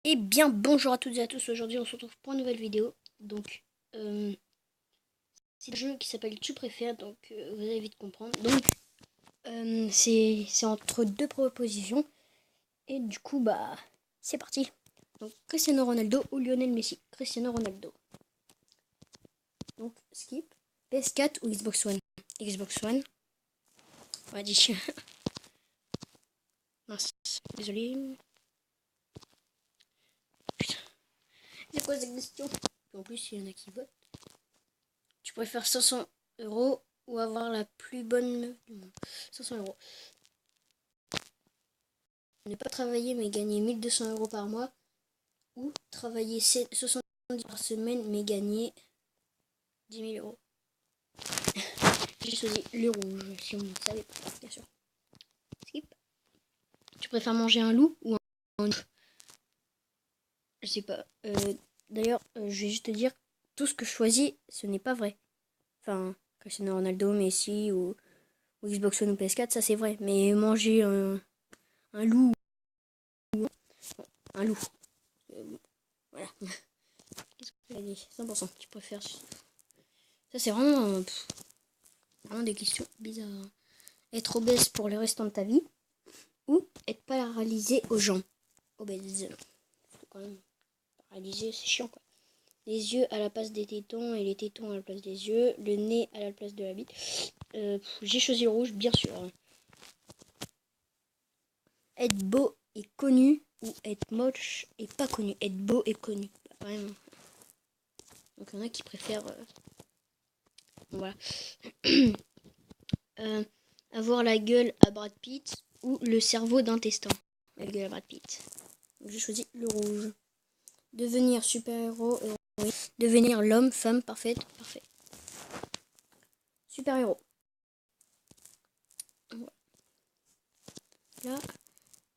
Eh bien, bonjour à toutes et à tous. Aujourd'hui, on se retrouve pour une nouvelle vidéo. Donc, c'est un jeu qui s'appelle Tu préfères. Donc, vous allez vite comprendre. Donc, c'est entre deux propositions. Et du coup, bah, c'est parti. Donc, Cristiano Ronaldo ou Lionel Messi. Cristiano Ronaldo. Donc, skip. PS4 ou Xbox One. Xbox One. On va dire. Mince. Désolé. Putain. C'est quoi cette question? En plus, il y en a qui votent. Tu préfères 500 € ou avoir la plus bonne meuf du monde? 500 €. Ne pas travailler mais gagner 1200 € par mois. Ou travailler 70 par semaine mais gagner 10 000 €. J'ai choisi le rouge, si on ne savait pas, bien sûr. Skip. Tu préfères manger un loup ou un loup? Je sais pas. D'ailleurs, je vais juste te dire, tout ce que je choisis, ce n'est pas vrai. Enfin, Cristiano Ronaldo, Messi ou Xbox One ou PS4, ça c'est vrai. Mais manger un loup, un loup. Voilà. Qu'est-ce que j'ai dit? 100%. Tu préfères. Ça c'est vraiment, vraiment des questions bizarres. Être obèse pour le restant de ta vie ou être paralysé aux jambes. Obèse. Quand même, paralysé, c'est chiant quoi. Les yeux à la place des tétons et les tétons à la place des yeux. Le nez à la place de la bite. J'ai choisi le rouge, bien sûr. Être beau et connu ou être moche et pas connu. Être beau et connu. Bah, vraiment. Donc il y en a qui préfèrent. Voilà. Avoir la gueule à Brad Pitt ou le cerveau d'un testin. La gueule à Brad Pitt. J'ai choisi le rouge. Devenir super-héros, héroïne. Devenir l'homme, femme, parfaite, parfait. Super-héros. Là.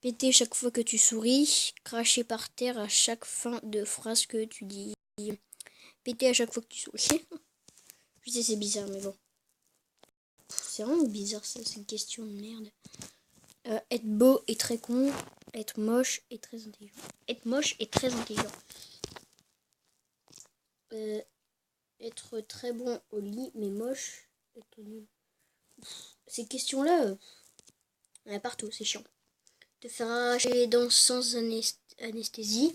Péter chaque fois que tu souris. Cracher par terre à chaque fin de phrase que tu dis. Péter à chaque fois que tu souris. Je sais, c'est bizarre, mais bon. C'est vraiment bizarre, ça, c'est une question de merde. Être beau et très con. Être moche et très intelligent. Être moche et très intelligent. Être très bon au lit, mais moche. Être nul. Ces questions-là, il y en a partout, c'est chiant. Te faire arracher les dents sans anesthésie.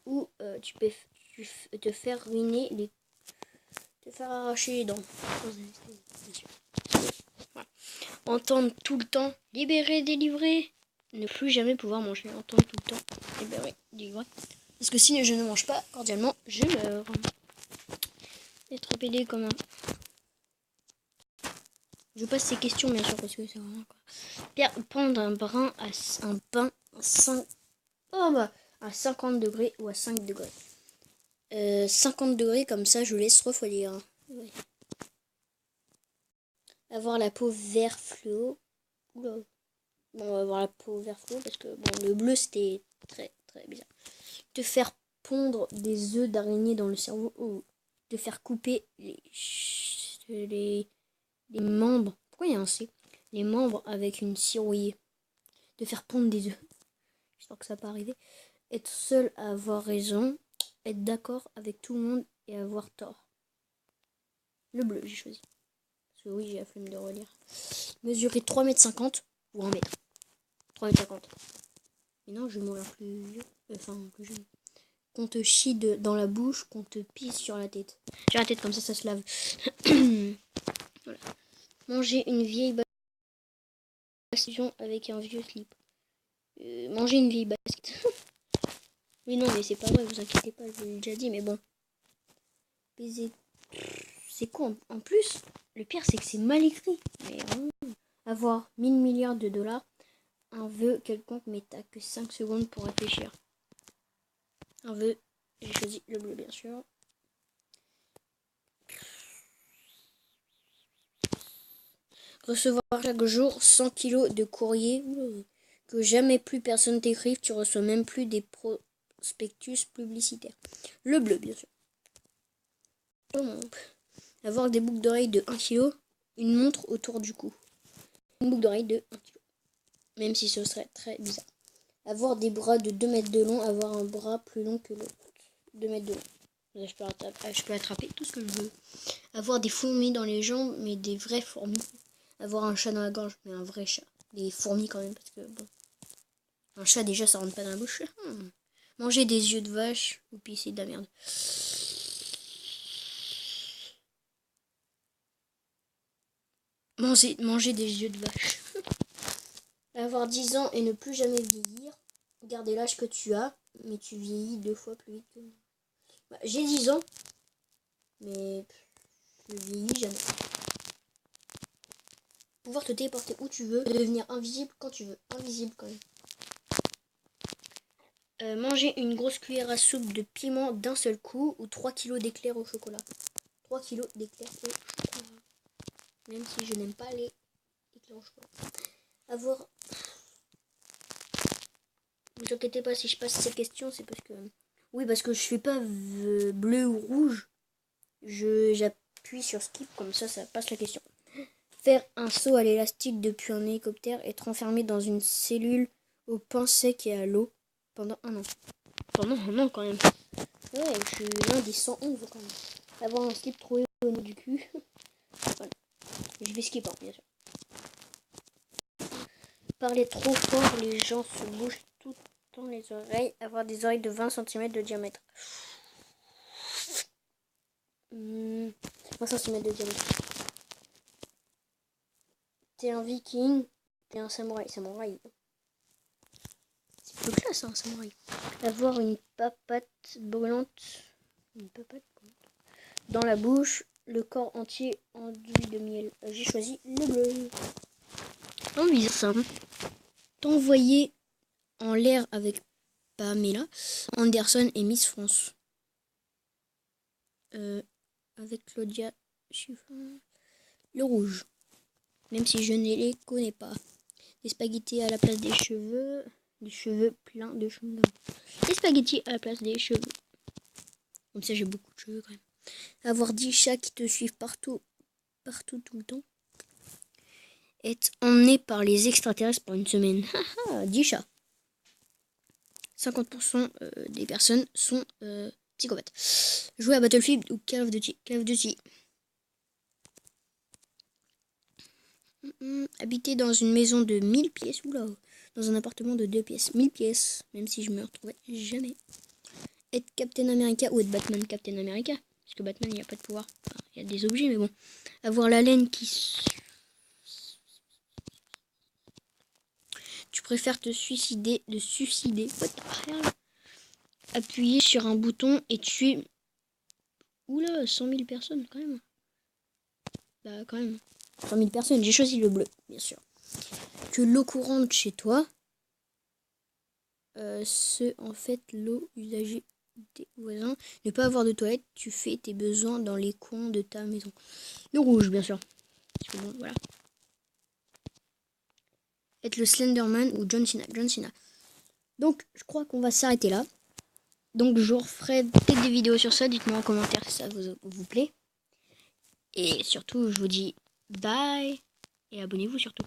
Ou tu peux te faire ruiner les. Te faire arracher les dents sans anesthésie, bien sûr. Voilà. Entendre tout le temps libérer, délivrer. Ne plus jamais pouvoir manger. Entendre tout le temps libérer, délivrer. Parce que si je ne mange pas cordialement, je meurs. Être pédé comme un. Je passe ces questions bien sûr parce que c'est vraiment quoi. Prendre un brin à un pain à 50 degrés ou à 5 degrés. 50 degrés comme ça je laisse refroidir. Ouais. Avoir la peau vert fluo. Oula. Bon, on va avoir la peau vert fluo parce que bon, le bleu c'était très très bizarre. Te faire pondre des œufs d'araignée dans le cerveau ou te faire couper les membres. Pourquoi il y a un C? Les membres avec une scie rouillée. De faire pondre des œufs. J'espère que ça va pas arriver. Être seul à avoir raison. Être d'accord avec tout le monde et avoir tort. Le bleu, j'ai choisi. Parce que oui, j'ai la flemme de relire. Mesurer 3,50 m ou 1 mètre. 3,50 m. Mais non, je vais mourir plus vieux. Enfin, plus jeune. Qu'on te chie dans la bouche, qu'on te pisse sur la tête. Sur la tête, comme ça se lave. Voilà. Manger une vieille bastion avec un vieux slip. Manger une vieille basket. Oui, non, mais c'est pas vrai, vous inquiétez pas, je l'ai déjà dit, mais bon. Baiser. C'est quoi en plus, le pire, c'est que c'est mal écrit. Mais avoir 1000 milliards de dollars, un vœu quelconque, mais t'as que 5 secondes pour réfléchir. Un vœu, j'ai choisi le bleu, bien sûr. Recevoir chaque jour 100 kilos de courrier. Que jamais plus personne t'écrive, tu reçois même plus des prospectus publicitaires. Le bleu, bien sûr. Avoir des boucles d'oreilles de 1 kg, une montre autour du cou. Une boucle d'oreille de 1 kg. Même si ce serait très bizarre. Avoir des bras de 2 mètres de long, avoir un bras plus long que l'autre. 2 mètres de long. Là, je peux attraper tout ce que je veux. Avoir des fourmis dans les jambes, mais des vraies fourmis. Avoir un chat dans la gorge, mais un vrai chat. Des fourmis quand même, parce que bon. Un chat déjà, ça rentre pas dans la bouche. Manger des yeux de vache ou pisser de la merde. Manger des yeux de vache. Avoir 10 ans et ne plus jamais vieillir. Garder l'âge que tu as, mais tu vieillis 2 fois plus vite que moi. Bah, j'ai 10 ans, mais je vieillis jamais. Pouvoir te téléporter où tu veux, devenir invisible quand tu veux. Invisible quand même. Manger une grosse cuillère à soupe de piment d'un seul coup ou 3 kilos d'éclairs au chocolat. 3 kilos d'éclairs au chocolat. Même si je n'aime pas les éclairs au chocolat. Avoir... Ne vous inquiétez pas si je passe cette question, c'est parce que... Oui, parce que je fais pas bleu ou rouge. J'appuie sur skip, comme ça passe la question. Faire un saut à l'élastique depuis un hélicoptère, être enfermé dans une cellule au pain sec et à l'eau pendant 1 an. Pendant 1 an quand même. Ouais, je suis l'un des 111 quand même. Avoir un slip troué au niveau du cul. Voilà. Je vais skip, hein, bien sûr. Parler trop fort, les gens se bougent tout le temps les oreilles. Avoir des oreilles de 20 cm de diamètre. 20 cm de diamètre. T'es un viking, t'es un samouraï. Samouraï. C'est plus classe, hein, samouraï. Avoir une papate brûlante. Une papate brûlante. Dans la bouche, le corps entier enduit de miel. J'ai choisi le bleu. Oh, bizarre ça. T'envoyer en l'air avec Pamela Anderson et Miss France. Avec Claudia Schiffer. Le rouge. Même si je ne les connais pas. Des spaghettis à la place des cheveux. Des cheveux pleins de cheveux. Des spaghettis à la place des cheveux. Comme ça, j'ai beaucoup de cheveux quand même. Avoir 10 chats qui te suivent partout, tout le temps. Être emmené par les extraterrestres pour une semaine. 10 chats. 50% des personnes sont psychopathes. Jouer à Battlefield ou Call of Duty. Call of Duty. Habiter dans une maison de 1000 pièces. Oula. Dans un appartement de 2 pièces. 1000 pièces. Même si je me retrouvais jamais. Être Captain America ou être Batman. Captain America. Parce que Batman, il n'y a pas de pouvoir. Enfin, il y a des objets, mais bon. Avoir la laine qui... Tu préfères te suicider, What the hell? Appuyer sur un bouton et tuer... Oula, 100 000 personnes, quand même. Bah, quand même. 100 000 personnes, j'ai choisi le bleu, bien sûr. Que l'eau courante chez toi, en fait, l'eau usagée des voisins. Ne pas avoir de toilette, tu fais tes besoins dans les coins de ta maison. Le rouge, bien sûr. Parce que bon, voilà. Être le Slenderman ou John Cena. Donc, je crois qu'on va s'arrêter là. Donc, je referai peut-être des vidéos sur ça. Dites-moi en commentaire si ça vous plaît. Et surtout, je vous dis bye. Et abonnez-vous surtout.